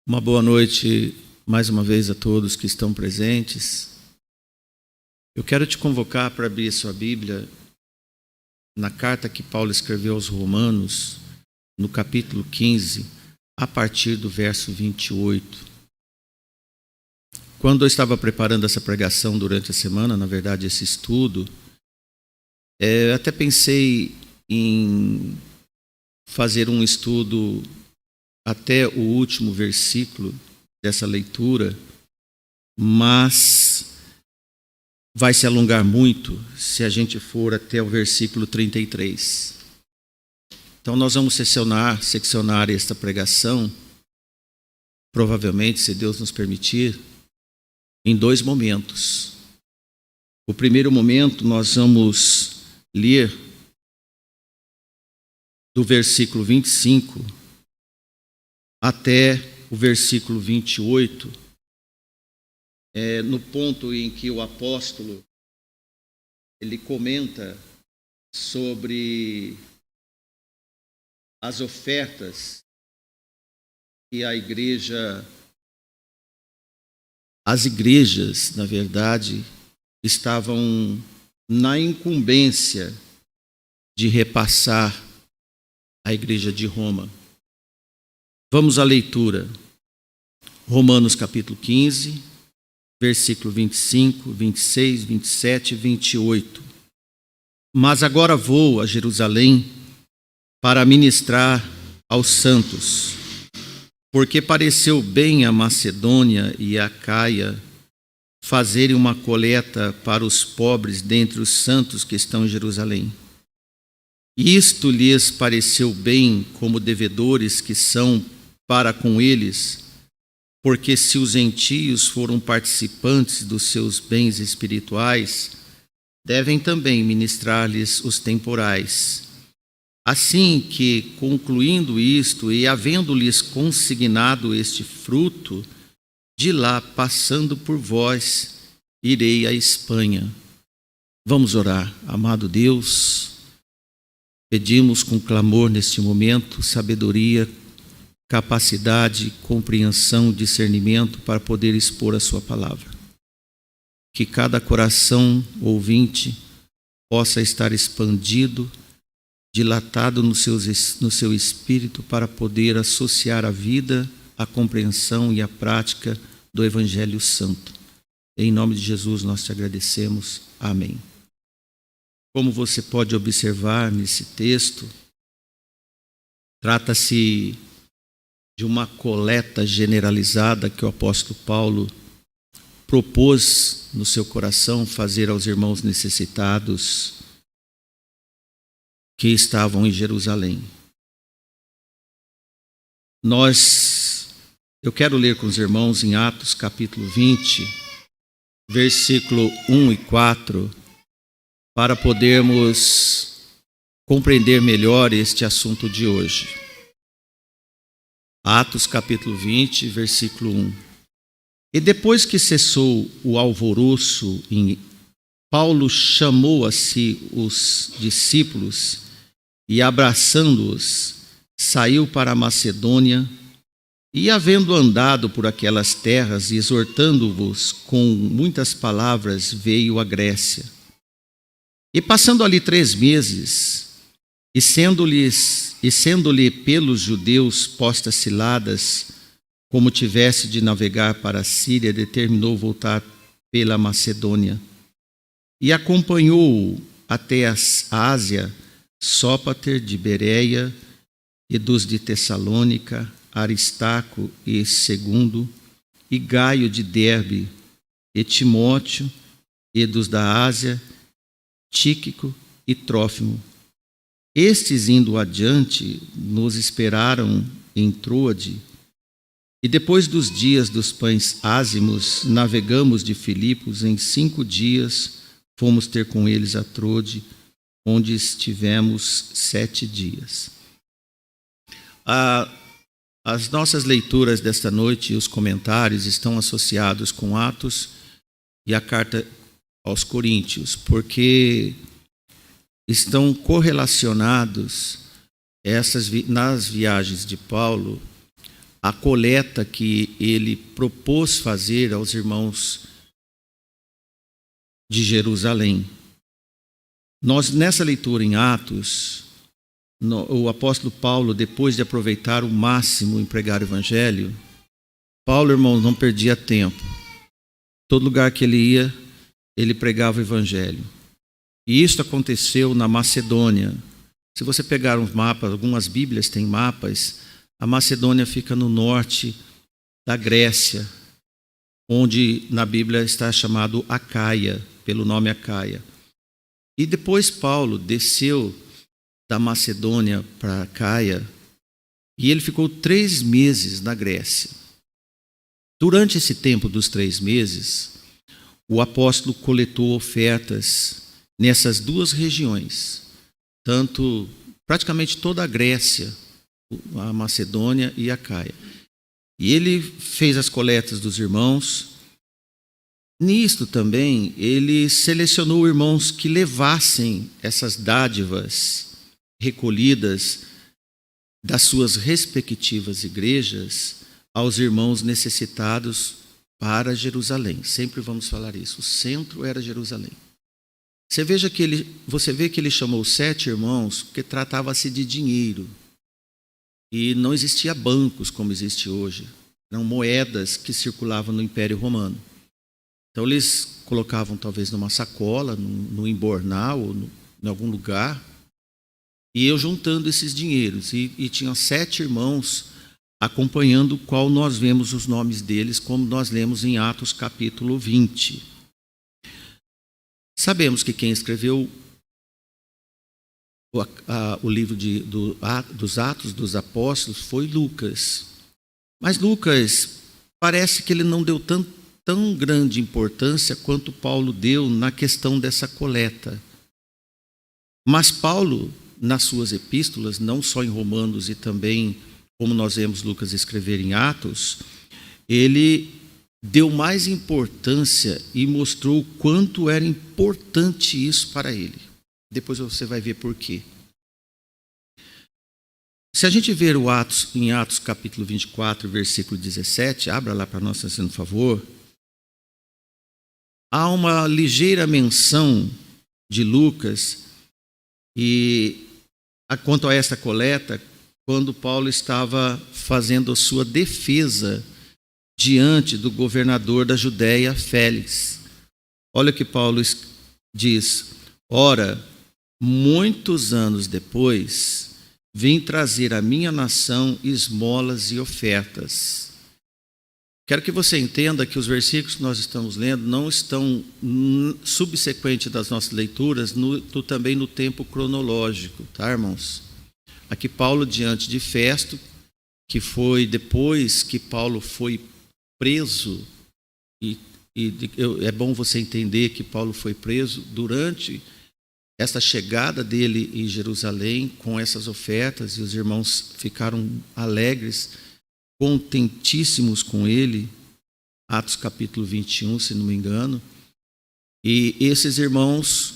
Uma boa noite mais uma vez a todos que estão presentes. Eu quero te convocar para abrir a sua Bíblia na carta que Paulo escreveu aos Romanos, no capítulo 15, a partir do verso 28. Quando eu estava preparando essa pregação durante a semana, na verdade esse estudo, eu até pensei em fazer um estudo até o último versículo dessa leitura, mas vai se alongar muito se a gente for até o versículo 33. Então nós vamos seccionar esta pregação, provavelmente, se Deus nos permitir, em dois momentos. O primeiro momento nós vamos ler do versículo 25 até o versículo 28, no ponto em que o apóstolo ele comenta sobre as ofertas que as igrejas, na verdade, estavam na incumbência de repassar à igreja de Roma. Vamos à leitura. Romanos capítulo 15, versículo 25, 26, 27 e 28. Mas agora vou a Jerusalém para ministrar aos santos, porque pareceu bem a Macedônia e a Acaia fazerem uma coleta para os pobres dentre os santos que estão em Jerusalém. Isto lhes pareceu bem como devedores que são para com eles, porque se os gentios foram participantes dos seus bens espirituais, devem também ministrar-lhes os temporais. Assim que, concluindo isto e havendo-lhes consignado este fruto, de lá, passando por vós, irei à Espanha. Vamos orar. Amado Deus, pedimos com clamor neste momento sabedoria, capacidade, compreensão, discernimento para poder expor a sua palavra. Que cada coração ouvinte possa estar expandido, dilatado no seu espírito para poder associar a vida, a compreensão e a prática do Evangelho Santo. Em nome de Jesus nós te agradecemos. Amém. Como você pode observar nesse texto, trata-se de uma coleta generalizada que o apóstolo Paulo propôs no seu coração fazer aos irmãos necessitados que estavam em Jerusalém. Eu quero ler com os irmãos em Atos capítulo 20, versículo 1 e 4, para podermos compreender melhor este assunto de hoje. Atos capítulo 20, versículo 1. E depois que cessou o alvoroço, Paulo chamou a si os discípulos e, abraçando-os, saiu para a Macedônia e, havendo andado por aquelas terras e exortando-vos com muitas palavras, veio à Grécia. E passando ali 3 meses, e sendo-lhe pelos judeus postas ciladas, como tivesse de navegar para a Síria, determinou voltar pela Macedônia. E acompanhou-o até a Ásia, Sópater de Bereia e dos de Tessalônica, Aristarco e Segundo, e Gaio de Derbe, e Timóteo, e dos da Ásia, Tíquico e Trófimo. Estes, indo adiante, nos esperaram em Troade, e depois dos dias dos pães ázimos, navegamos de Filipos em 5 dias, fomos ter com eles a Troade, onde estivemos 7 dias. As nossas leituras desta noite e os comentários estão associados com Atos e a carta aos Coríntios, porque estão correlacionados nas viagens de Paulo a coleta que ele propôs fazer aos irmãos de Jerusalém. Nós, nessa leitura em Atos, o apóstolo Paulo, depois de aproveitar o máximo em pregar o evangelho, Paulo, irmãos, não perdia tempo. Todo lugar que ele ia, ele pregava o evangelho. E isso aconteceu na Macedônia. Se você pegar uns mapas, algumas Bíblias têm mapas, a Macedônia fica no norte da Grécia, onde na Bíblia está chamado Acaia, pelo nome Acaia. E depois Paulo desceu da Macedônia para Acaia e ele ficou 3 meses na Grécia. Durante esse tempo dos 3 meses, o apóstolo coletou ofertas nessas 2 regiões, tanto praticamente toda a Grécia, a Macedônia e a Acaia. E ele fez as coletas dos irmãos. Nisto também, ele selecionou irmãos que levassem essas dádivas recolhidas das suas respectivas igrejas aos irmãos necessitados para Jerusalém. Sempre vamos falar isso. O centro era Jerusalém. Você vê que ele chamou 7 irmãos porque tratava-se de dinheiro. E não existia bancos como existe hoje. Eram moedas que circulavam no Império Romano. Então eles colocavam talvez numa sacola, no embornal ou em algum lugar, e eu juntando esses dinheiros. E tinha 7 irmãos acompanhando o qual nós vemos os nomes deles, como nós lemos em Atos capítulo 20. Sabemos que quem escreveu o livro dos Atos dos Apóstolos foi Lucas. Mas Lucas, parece que ele não deu tão grande importância quanto Paulo deu na questão dessa coleta. Mas Paulo, nas suas epístolas, não só em Romanos e também, como nós vemos Lucas escrever em Atos, ele deu mais importância e mostrou o quanto era importante isso para ele. Depois você vai ver por quê. Se a gente ver em Atos capítulo 24, versículo 17, abra lá para nós, fazendo um favor, há uma ligeira menção de Lucas quanto a esta coleta, quando Paulo estava fazendo a sua defesa diante do governador da Judéia, Félix. Olha o que Paulo diz: ora, muitos anos depois, vim trazer à minha nação esmolas e ofertas. Quero que você entenda que os versículos que nós estamos lendo não estão subsequentes das nossas leituras, também no tempo cronológico, tá, irmãos? Aqui Paulo, diante de Festo, que foi depois que Paulo foi preso, é bom você entender que Paulo foi preso durante essa chegada dele em Jerusalém com essas ofertas, e os irmãos ficaram alegres, contentíssimos com ele, Atos capítulo 21, se não me engano, e esses irmãos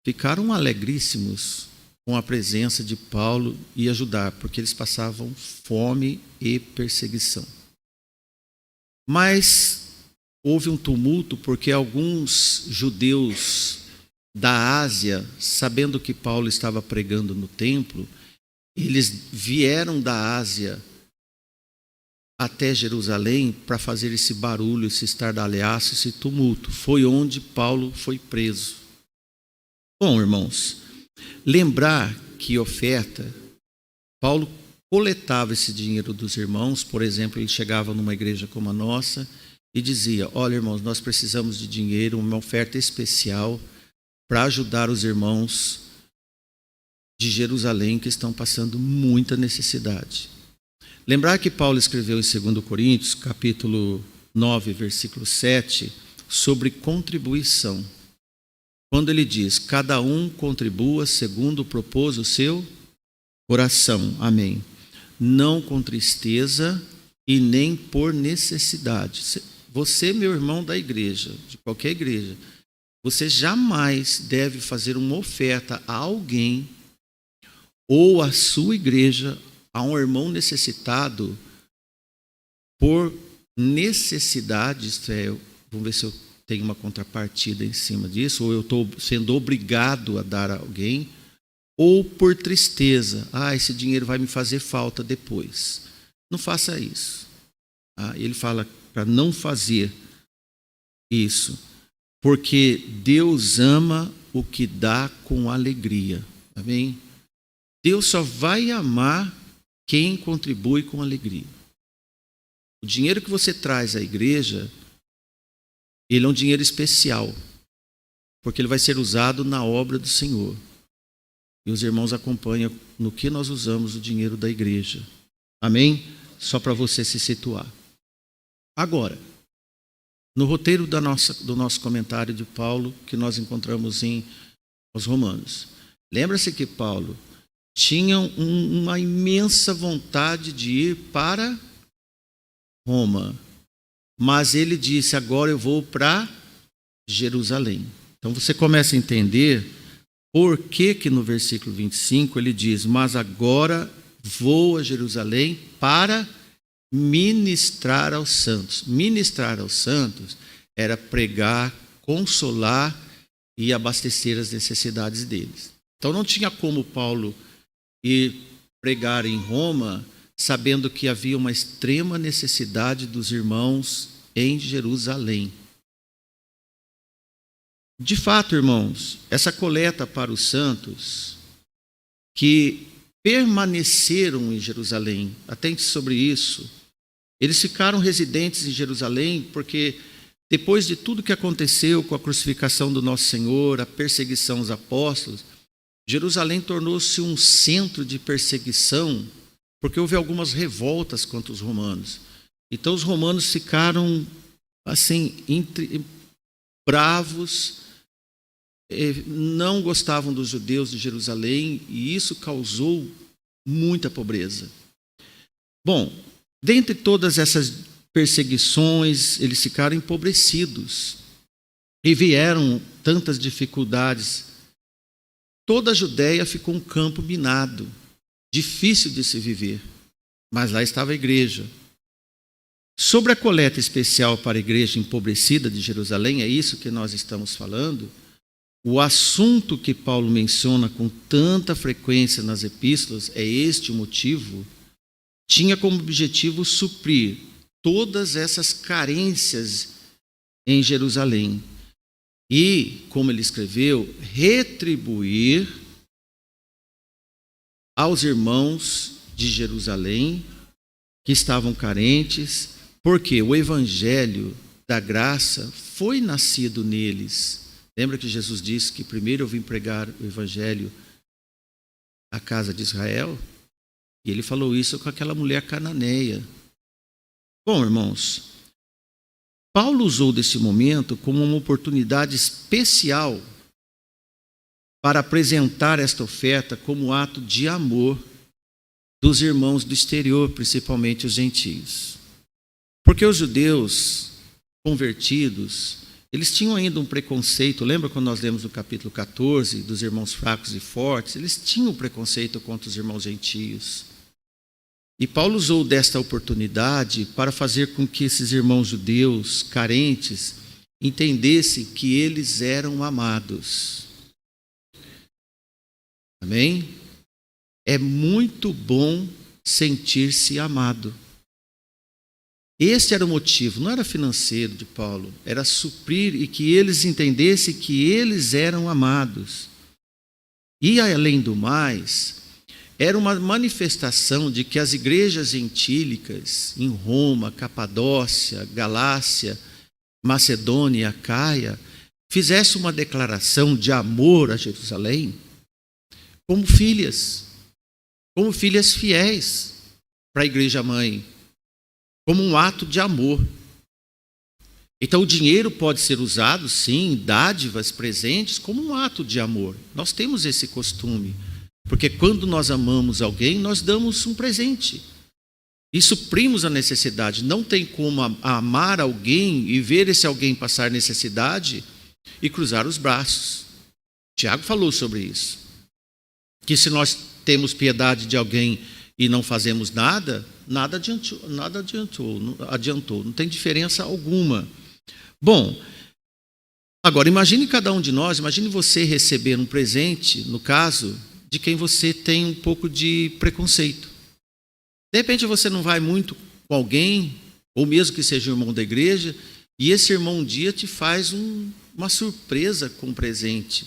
ficaram alegríssimos com a presença de Paulo e ajudar, porque eles passavam fome e perseguição. Mas houve um tumulto porque alguns judeus da Ásia, sabendo que Paulo estava pregando no templo, eles vieram da Ásia até Jerusalém para fazer esse barulho, esse estardalhaço, esse tumulto. Foi onde Paulo foi preso. Bom, irmãos, lembrar que oferta, Paulo coletava esse dinheiro dos irmãos. Por exemplo, ele chegava numa igreja como a nossa e dizia: olha, irmãos, nós precisamos de dinheiro, uma oferta especial para ajudar os irmãos de Jerusalém que estão passando muita necessidade. Lembrar que Paulo escreveu em 2 Coríntios, capítulo 9, versículo 7, sobre contribuição. Quando ele diz: cada um contribua segundo propôs o seu coração. Amém. Não com tristeza e nem por necessidade. Você, meu irmão da igreja, de qualquer igreja, você jamais deve fazer uma oferta a alguém ou à sua igreja, a um irmão necessitado, por necessidade, vamos ver se eu tenho uma contrapartida em cima disso, ou eu estou sendo obrigado a dar a alguém, ou por tristeza. Esse dinheiro vai me fazer falta depois. Não faça isso. Ele fala para não fazer isso, porque Deus ama o que dá com alegria. Amém? Deus só vai amar quem contribui com alegria. O dinheiro que você traz à igreja, ele é um dinheiro especial, porque ele vai ser usado na obra do Senhor. E os irmãos acompanham no que nós usamos o dinheiro da igreja. Amém? Só para você se situar. Agora, no roteiro do nosso comentário de Paulo, que nós encontramos aos Romanos. Lembra-se que Paulo tinha uma imensa vontade de ir para Roma. Mas ele disse, agora eu vou para Jerusalém. Então você começa a entender por que no versículo 25 ele diz, mas agora vou a Jerusalém para ministrar aos santos. Ministrar aos santos era pregar, consolar e abastecer as necessidades deles. Então não tinha como Paulo ir pregar em Roma sabendo que havia uma extrema necessidade dos irmãos em Jerusalém. De fato, irmãos, essa coleta para os santos que permaneceram em Jerusalém, atente sobre isso, eles ficaram residentes em Jerusalém porque depois de tudo que aconteceu com a crucificação do nosso Senhor, a perseguição aos apóstolos, Jerusalém tornou-se um centro de perseguição, porque houve algumas revoltas contra os romanos. Então os romanos ficaram assim, bravos, não gostavam dos judeus de Jerusalém, e isso causou muita pobreza. Bom, dentre todas essas perseguições, eles ficaram empobrecidos e vieram tantas dificuldades. Toda a Judéia ficou um campo minado, difícil de se viver, mas lá estava a igreja. Sobre a coleta especial para a igreja empobrecida de Jerusalém, é isso que nós estamos falando. O assunto que Paulo menciona com tanta frequência nas epístolas é este o motivo. Tinha como objetivo suprir todas essas carências em Jerusalém. E, como ele escreveu, retribuir aos irmãos de Jerusalém que estavam carentes, porque o evangelho da graça foi nascido neles. Lembra que Jesus disse que primeiro eu vim pregar o evangelho à casa de Israel? E ele falou isso com aquela mulher cananeia. Bom, irmãos, Paulo usou desse momento como uma oportunidade especial para apresentar esta oferta como ato de amor dos irmãos do exterior, principalmente os gentios. Porque os judeus convertidos, eles tinham ainda um preconceito. Lembra quando nós lemos no capítulo 14 dos irmãos fracos e fortes? Eles tinham preconceito contra os irmãos gentios. E Paulo usou desta oportunidade para fazer com que esses irmãos judeus carentes entendessem que eles eram amados. Amém? É muito bom sentir-se amado. Este era o motivo, não era financeiro de Paulo, era suprir e que eles entendessem que eles eram amados. E além do mais, era uma manifestação de que as igrejas gentílicas em Roma, Capadócia, Galácia, Macedônia e Acaia fizessem uma declaração de amor a Jerusalém como filhas fiéis para a igreja mãe, como um ato de amor. Então o dinheiro pode ser usado, sim, dádivas, presentes, como um ato de amor. Nós temos esse costume, porque quando nós amamos alguém, nós damos um presente e suprimos a necessidade. Não tem como amar alguém e ver esse alguém passar necessidade e cruzar os braços. Tiago falou sobre isso, que se nós temos piedade de alguém e não fazemos nada, nada adiantou, não tem diferença alguma. Bom, agora imagine cada um de nós, imagine você receber um presente, no caso, de quem você tem um pouco de preconceito. De repente você não vai muito com alguém, ou mesmo que seja um irmão da igreja, e esse irmão um dia te faz uma surpresa com um presente.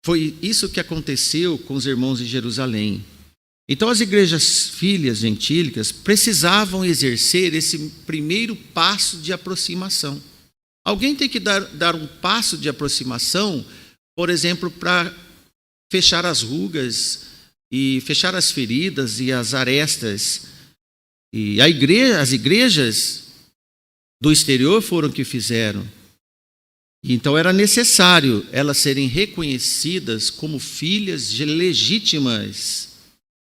Foi isso que aconteceu com os irmãos de Jerusalém. Então as igrejas filhas gentílicas precisavam exercer esse primeiro passo de aproximação. Alguém tem que dar um passo de aproximação, por exemplo, para fechar as rugas e fechar as feridas e as arestas. E as igrejas do exterior foram que fizeram. Então era necessário elas serem reconhecidas como filhas legítimas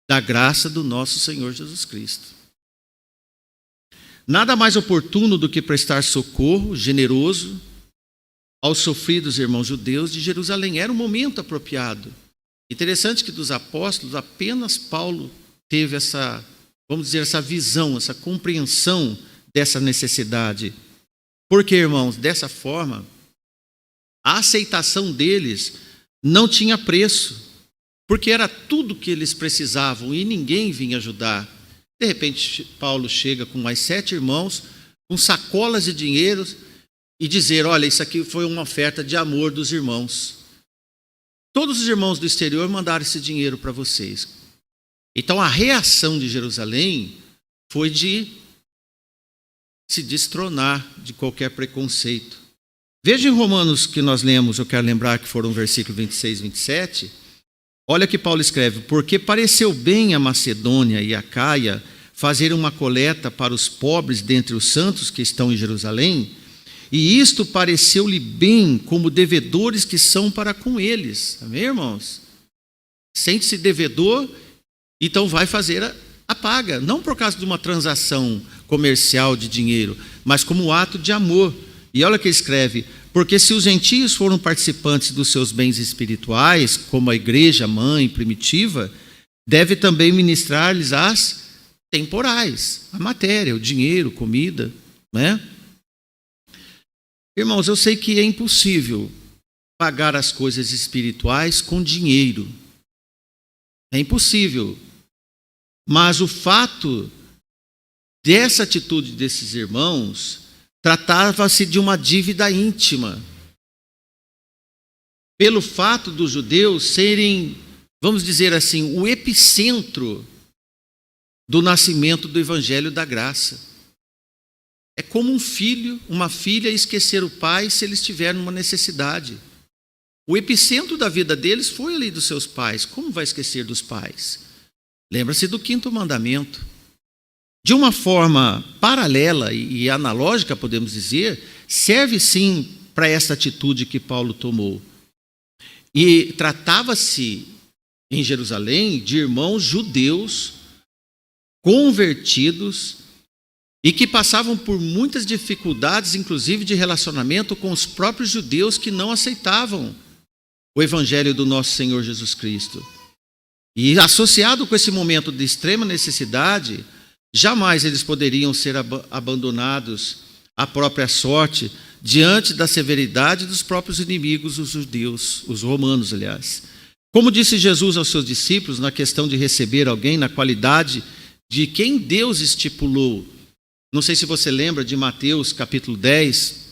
da graça do nosso Senhor Jesus Cristo. Nada mais oportuno do que prestar socorro generoso aos sofridos irmãos judeus de Jerusalém. Era um momento apropriado. Interessante que dos apóstolos, apenas Paulo teve essa, vamos dizer, essa visão, essa compreensão dessa necessidade. Porque, irmãos, dessa forma, a aceitação deles não tinha preço, porque era tudo que eles precisavam e ninguém vinha ajudar. De repente, Paulo chega com mais 7 irmãos, com sacolas de dinheiro, e dizer, olha, isso aqui foi uma oferta de amor dos irmãos. Todos os irmãos do exterior mandaram esse dinheiro para vocês. Então, a reação de Jerusalém foi de se destronar de qualquer preconceito. Veja em Romanos que nós lemos, eu quero lembrar que foram versículos 26 e 27, olha que Paulo escreve, porque pareceu bem a Macedônia e a Caia fazer uma coleta para os pobres dentre os santos que estão em Jerusalém, e isto pareceu-lhe bem como devedores que são para com eles. Amém, irmãos? Sente-se devedor, então vai fazer a paga, não por causa de uma transação comercial de dinheiro, mas como ato de amor. E olha que escreve, porque se os gentios foram participantes dos seus bens espirituais, como a igreja mãe primitiva, deve também ministrar-lhes as temporais, a matéria, o dinheiro, comida, né? Irmãos, eu sei que é impossível pagar as coisas espirituais com dinheiro. É impossível. Mas o fato dessa atitude desses irmãos tratava-se de uma dívida íntima. Pelo fato dos judeus serem, vamos dizer assim, o epicentro do nascimento do Evangelho da Graça. É como um filho, uma filha esquecer o pai se eles tiverem uma necessidade. O epicentro da vida deles foi ali dos seus pais. Como vai esquecer dos pais? Lembra-se do 5º mandamento. De uma forma paralela e analógica, podemos dizer, serve sim para essa atitude que Paulo tomou. E tratava-se em Jerusalém de irmãos judeus convertidos e que passavam por muitas dificuldades, inclusive de relacionamento com os próprios judeus que não aceitavam o evangelho do nosso Senhor Jesus Cristo. E associado com esse momento de extrema necessidade, jamais eles poderiam ser abandonados à própria sorte diante da severidade dos próprios inimigos, os judeus, os romanos, aliás. Como disse Jesus aos seus discípulos na questão de receber alguém na qualidade de quem Deus estipulou. Não sei se você lembra de Mateus capítulo 10,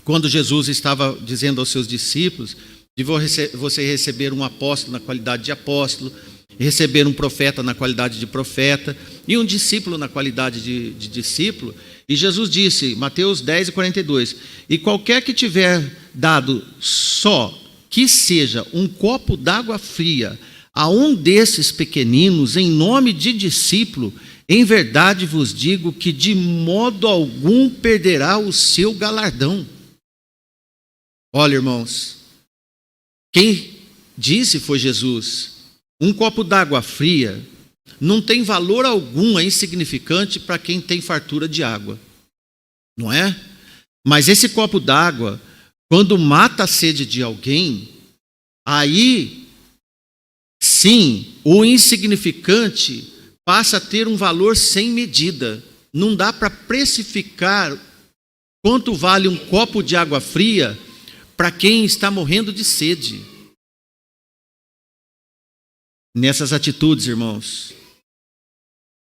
quando Jesus estava dizendo aos seus discípulos de você receber um apóstolo na qualidade de apóstolo, receber um profeta na qualidade de profeta e um discípulo na qualidade de discípulo. E Jesus disse, Mateus 10 e 42, e qualquer que tiver dado só que seja um copo d'água fria a um desses pequeninos em nome de discípulo, em verdade vos digo que de modo algum perderá o seu galardão. Olha, irmãos, quem disse foi Jesus. Um copo d'água fria não tem valor algum, é insignificante para quem tem fartura de água, não é? Mas esse copo d'água, quando mata a sede de alguém, aí sim, o insignificante passa a ter um valor sem medida. Não dá para precificar quanto vale um copo de água fria para quem está morrendo de sede. Nessas atitudes, irmãos,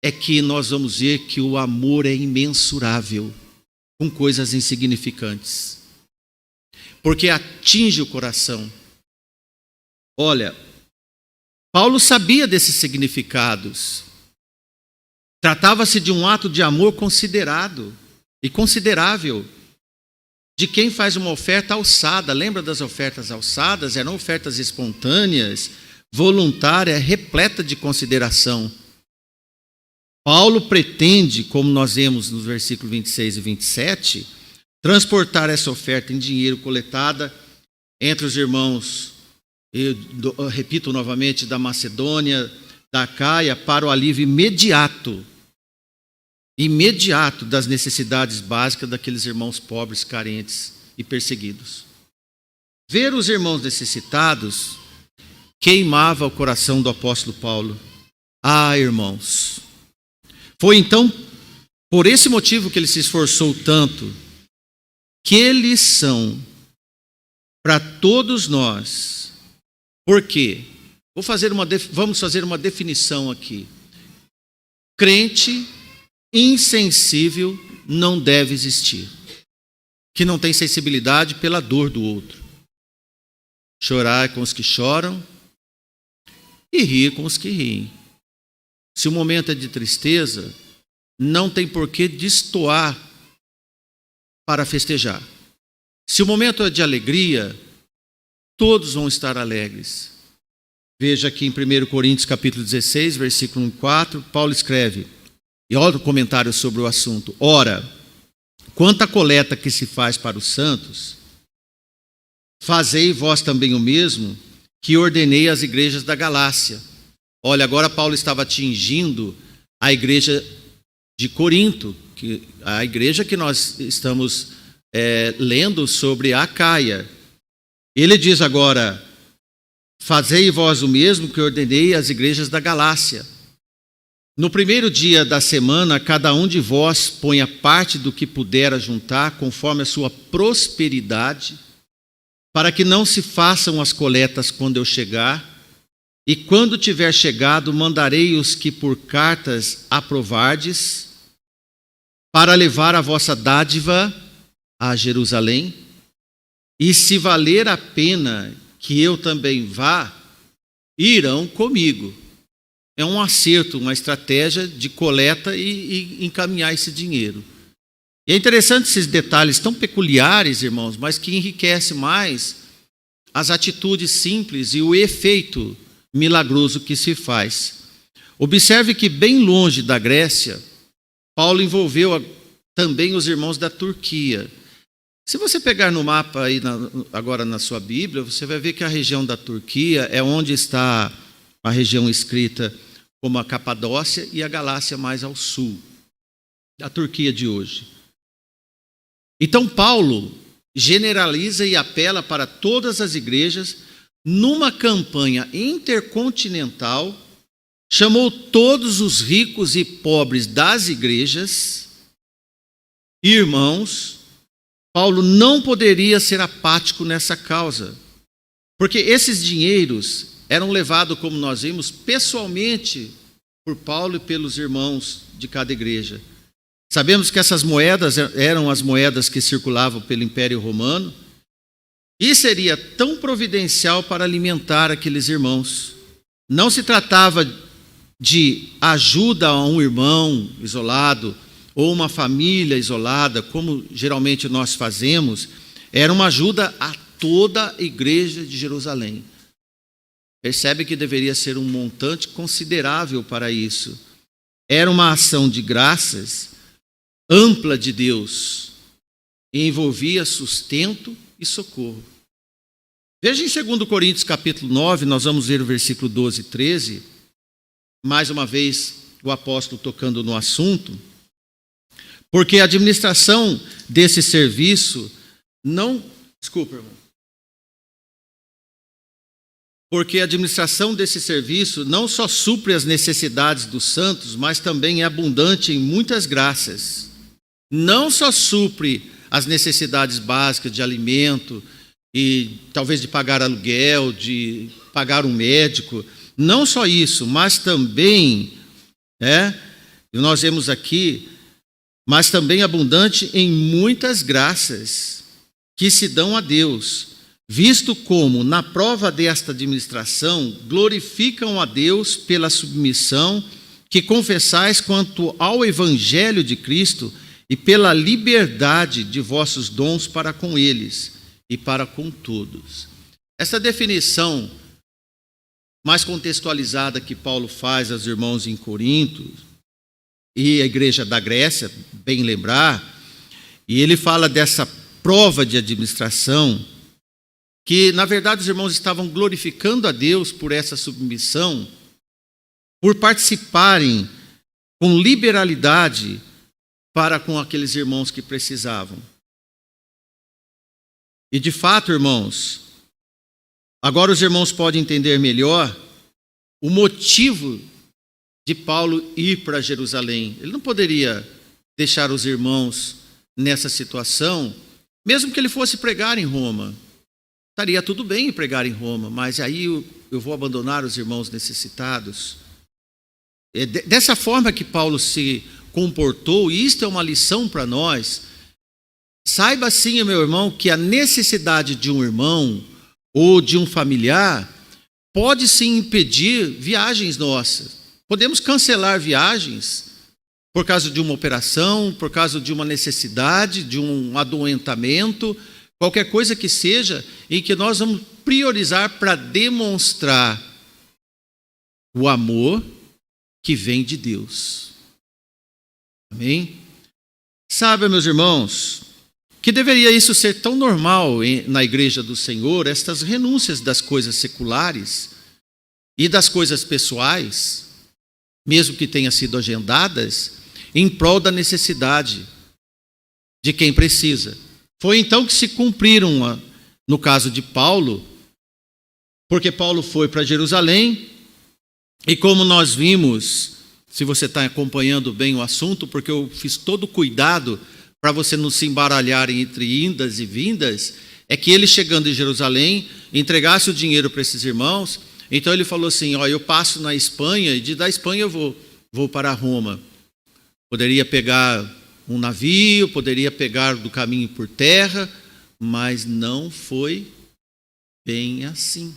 é que nós vamos ver que o amor é imensurável com coisas insignificantes, porque atinge o coração. Olha, Paulo sabia desses significados. Tratava-se de um ato de amor considerado e considerável, de quem faz uma oferta alçada. Lembra das ofertas alçadas? Eram ofertas espontâneas, voluntárias, repleta de consideração. Paulo pretende, como nós vemos nos versículos 26 e 27, transportar essa oferta em dinheiro coletada entre os irmãos, eu repito novamente, da Macedônia, da Acaia, para o alívio imediato das necessidades básicas daqueles irmãos pobres, carentes e perseguidos. Ver os irmãos necessitados queimava o coração do apóstolo Paulo. Ah, irmãos, foi então por esse motivo que ele se esforçou tanto. Que lição para todos nós. Por quê? Vamos fazer uma definição aqui. Crente insensível não deve existir, que não tem sensibilidade pela dor do outro. Chorar com os que choram e rir com os que riem. Se o momento é de tristeza, não tem por que destoar para festejar. Se o momento é de alegria, todos vão estar alegres. Veja aqui em 1 Coríntios capítulo 16, versículo 4, Paulo escreve, e olha o comentário sobre o assunto. Ora, quanto à coleta que se faz para os santos, fazei vós também o mesmo que ordenei às igrejas da Galácia. Olha, agora Paulo estava atingindo a igreja de Corinto, a igreja que nós estamos lendo sobre a Acaia. Ele diz agora, fazei vós o mesmo que ordenei às igrejas da Galácia. No primeiro dia da semana, cada um de vós ponha parte do que puder juntar, conforme a sua prosperidade, para que não se façam as coletas quando eu chegar, e quando tiver chegado, mandarei os que por cartas aprovardes, para levar a vossa dádiva a Jerusalém, e se valer a pena que eu também vá, irão comigo. É um acerto, uma estratégia de coleta e encaminhar esse dinheiro. E é interessante esses detalhes tão peculiares, irmãos, mas que enriquece mais as atitudes simples e o efeito milagroso que se faz. Observe que bem longe da Grécia, Paulo envolveu também os irmãos da Turquia. Se você pegar no mapa aí agora na sua Bíblia, você vai ver que a região da Turquia é onde está a região escrita como a Capadócia e a Galácia mais ao sul, da Turquia de hoje. Então Paulo generaliza e apela para todas as igrejas numa campanha intercontinental, chamou todos os ricos e pobres das igrejas, irmãos. Paulo não poderia ser apático nessa causa, porque esses dinheiros eram levados, como nós vimos, pessoalmente por Paulo e pelos irmãos de cada igreja. Sabemos que essas moedas eram as moedas que circulavam pelo Império Romano, e seria tão providencial para alimentar aqueles irmãos. Não se tratava de ajuda a um irmão isolado, ou uma família isolada, como geralmente nós fazemos, era uma ajuda a toda a igreja de Jerusalém. Percebe que deveria ser um montante considerável para isso. Era uma ação de graças ampla de Deus, e envolvia sustento e socorro. Veja em 2 Coríntios capítulo 9, nós vamos ver o versículo 12 e 13, mais uma vez o apóstolo tocando no assunto, porque a administração desse serviço não... Desculpa, irmão. porque a administração desse serviço não só supre as necessidades dos santos, mas também é abundante em muitas graças. Não só supre as necessidades básicas de alimento e talvez de pagar aluguel, de pagar um médico, não só isso, mas também, nós vemos aqui, mas também abundante em muitas graças que se dão a Deus, visto como, na prova desta administração, glorificam a Deus pela submissão que confessais quanto ao Evangelho de Cristo e pela liberdade de vossos dons para com eles e para com todos. Essa definição mais contextualizada que Paulo faz aos irmãos em Corinto e a igreja da Grécia, bem lembrar, e ele fala dessa prova de administração, que na verdade os irmãos estavam glorificando a Deus por essa submissão, por participarem com liberalidade para com aqueles irmãos que precisavam. E de fato, irmãos, agora os irmãos podem entender melhor o motivo de Paulo ir para Jerusalém. Ele não poderia deixar os irmãos nessa situação, mesmo que ele fosse pregar em Roma. Estaria tudo bem em pregar em Roma, mas aí eu vou abandonar os irmãos necessitados. É dessa forma que Paulo se comportou, e isto é uma lição para nós. Saiba sim, meu irmão, que a necessidade de um irmão ou de um familiar pode sim impedir viagens nossas. Podemos cancelar viagens por causa de uma operação, por causa de uma necessidade, de um adoentamento, qualquer coisa que seja, em que nós vamos priorizar para demonstrar o amor que vem de Deus. Amém? Sabe, meus irmãos, que deveria isso ser tão normal na igreja do Senhor, estas renúncias das coisas seculares e das coisas pessoais, mesmo que tenham sido agendadas, em prol da necessidade de quem precisa. Foi então que se cumpriram, no caso de Paulo, porque Paulo foi para Jerusalém, e como nós vimos, se você está acompanhando bem o assunto, porque eu fiz todo o cuidado para você não se embaralhar entre indas e vindas, é que ele chegando em Jerusalém, entregasse o dinheiro para esses irmãos. Então ele falou assim, eu passo na Espanha, e da Espanha eu vou para Roma. Poderia pegar um navio, poderia pegar do caminho por terra, mas não foi bem assim.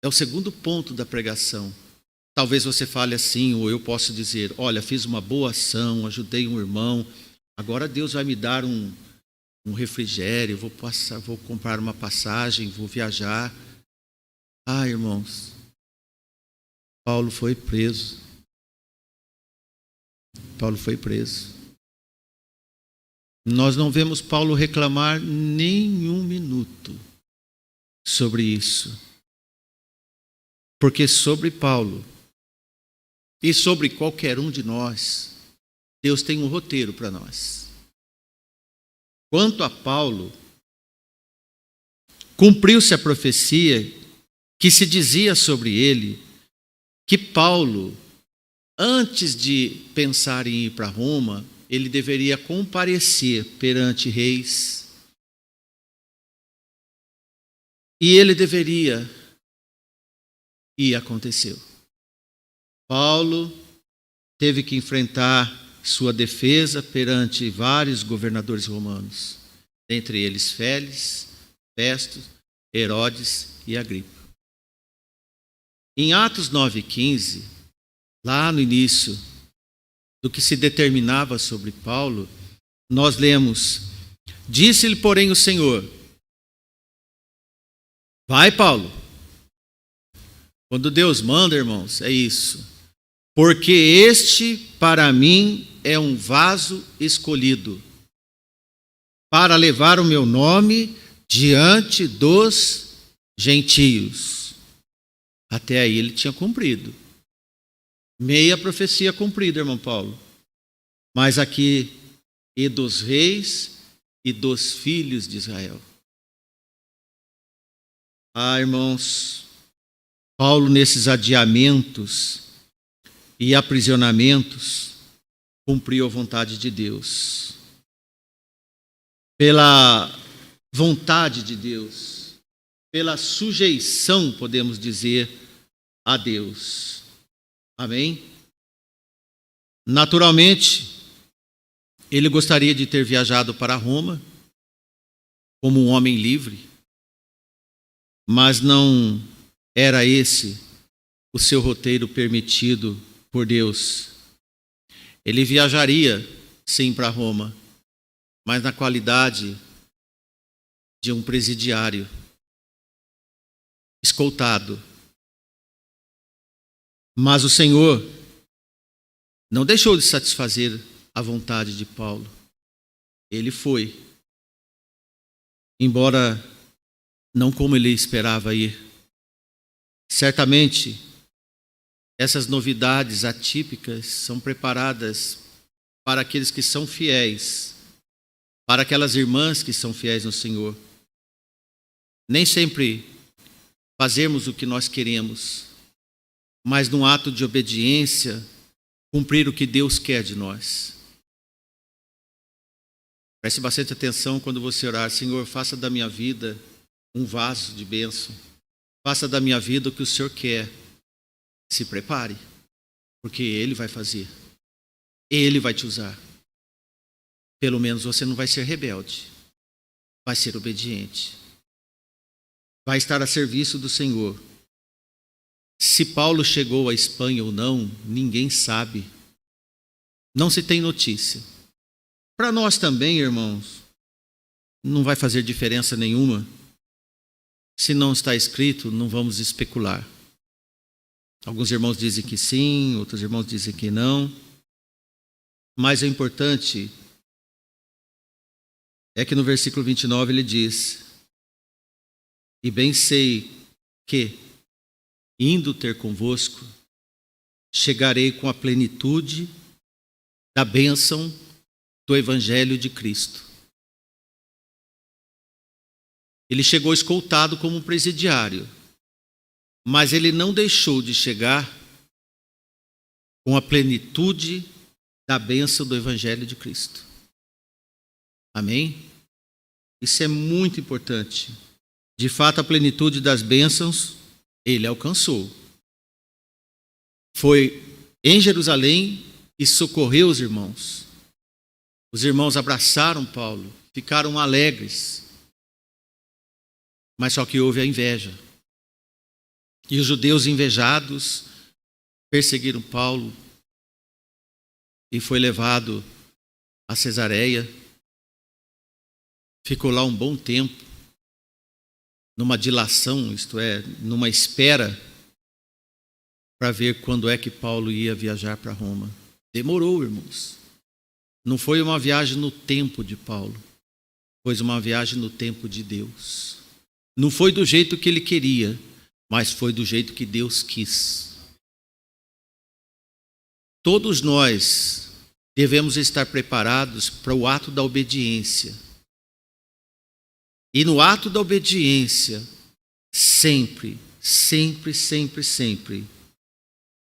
É o segundo ponto da pregação. Talvez você fale assim, ou eu posso dizer, olha, fiz uma boa ação, ajudei um irmão, agora Deus vai me dar um refrigério, vou comprar uma passagem, vou viajar. Irmãos, Paulo foi preso. Paulo foi preso. Nós não vemos Paulo reclamar nenhum minuto sobre isso. Porque sobre Paulo e sobre qualquer um de nós, Deus tem um roteiro para nós. Quanto a Paulo, cumpriu-se a profecia que se dizia sobre ele, que Paulo, antes de pensar em ir para Roma, ele deveria comparecer perante reis. E ele deveria, e aconteceu. Paulo teve que enfrentar sua defesa perante vários governadores romanos, entre eles Félix, Festo, Herodes e Agripa. Em Atos 9:15, lá no início do que se determinava sobre Paulo, nós lemos, disse-lhe, porém, o Senhor, vai, Paulo. Quando Deus manda, irmãos, é isso. Porque este, para mim, é um vaso escolhido, para levar o meu nome diante dos gentios. Até aí ele tinha cumprido. Meia profecia cumprida, irmão Paulo. Mas aqui, e dos reis e dos filhos de Israel. Irmãos, Paulo, nesses adiamentos e aprisionamentos, cumpriu a vontade de Deus. Pela vontade de Deus, pela sujeição, podemos dizer, a Deus. Amém? Naturalmente, ele gostaria de ter viajado para Roma como um homem livre, mas não era esse o seu roteiro permitido por Deus. Ele viajaria, sim, para Roma, mas na qualidade de um presidiário, escoltado. Mas o Senhor não deixou de satisfazer a vontade de Paulo. Ele foi, embora não como ele esperava ir. Certamente, essas novidades atípicas são preparadas para aqueles que são fiéis, para aquelas irmãs que são fiéis no Senhor. Nem sempre fazemos o que nós queremos, mas num ato de obediência, cumprir o que Deus quer de nós. Preste bastante atenção quando você orar: Senhor, faça da minha vida um vaso de bênção. Faça da minha vida o que o Senhor quer. Se prepare, porque Ele vai fazer. Ele vai te usar. Pelo menos você não vai ser rebelde. Vai ser obediente. Vai estar a serviço do Senhor. Se Paulo chegou à Espanha ou não, ninguém sabe. Não se tem notícia. Para nós também, irmãos, não vai fazer diferença nenhuma. Se não está escrito, não vamos especular. Alguns irmãos dizem que sim, outros irmãos dizem que não. Mas o importante é que no versículo 29 ele diz: e bem sei que, indo ter convosco, chegarei com a plenitude da bênção do Evangelho de Cristo. Ele chegou escoltado como um presidiário, mas ele não deixou de chegar com a plenitude da bênção do Evangelho de Cristo. Amém? Isso é muito importante. De fato, a plenitude das bênçãos ele alcançou. Foi em Jerusalém e socorreu os irmãos. Os irmãos abraçaram Paulo, ficaram alegres. Mas só que houve a inveja. E os judeus invejados perseguiram Paulo e foi levado a Cesareia. Ficou lá um bom tempo, numa dilação, isto é, numa espera, para ver quando é que Paulo ia viajar para Roma. Demorou, irmãos. Não foi uma viagem no tempo de Paulo, foi uma viagem no tempo de Deus. Não foi do jeito que ele queria, mas foi do jeito que Deus quis. Todos nós devemos estar preparados para o ato da obediência. E no ato da obediência, sempre, sempre, sempre, sempre,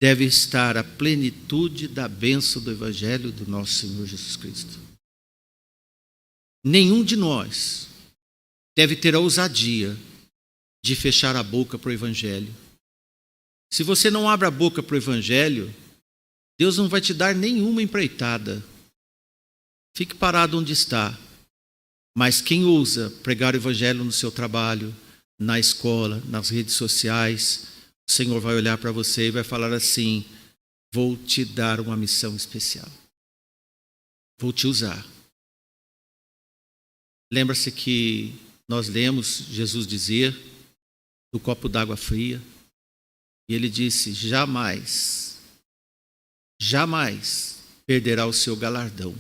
deve estar a plenitude da bênção do Evangelho do nosso Senhor Jesus Cristo. Nenhum de nós deve ter a ousadia de fechar a boca para o Evangelho. Se você não abre a boca para o Evangelho, Deus não vai te dar nenhuma empreitada. Fique parado onde está. Mas quem ousa pregar o Evangelho no seu trabalho, na escola, nas redes sociais, o Senhor vai olhar para você e vai falar assim: vou te dar uma missão especial. Vou te usar. Lembra-se que nós lemos Jesus dizer do copo d'água fria, e ele disse: jamais, jamais perderá o seu galardão.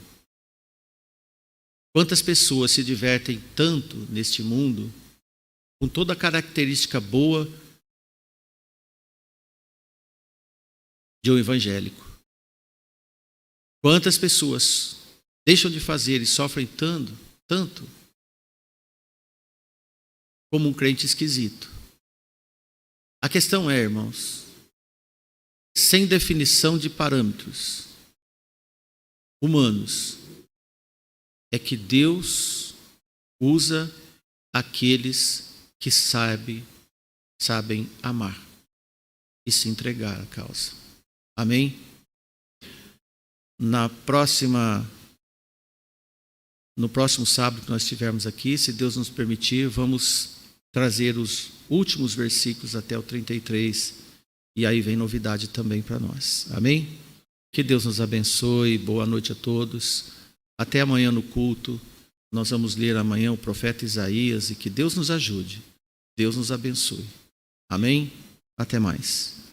Quantas pessoas se divertem tanto neste mundo, com toda a característica boa de um evangélico. Quantas pessoas deixam de fazer e sofrem tanto, como um crente esquisito. A questão é, irmãos, sem definição de parâmetros humanos, é que Deus usa aqueles que sabem amar e se entregar à causa. Amém? No próximo sábado que nós estivermos aqui, se Deus nos permitir, vamos trazer os últimos versículos até o 33, e aí vem novidade também para nós. Amém? Que Deus nos abençoe, boa noite a todos. Até amanhã no culto, nós vamos ler amanhã o profeta Isaías, e que Deus nos ajude, Deus nos abençoe. Amém? Até mais.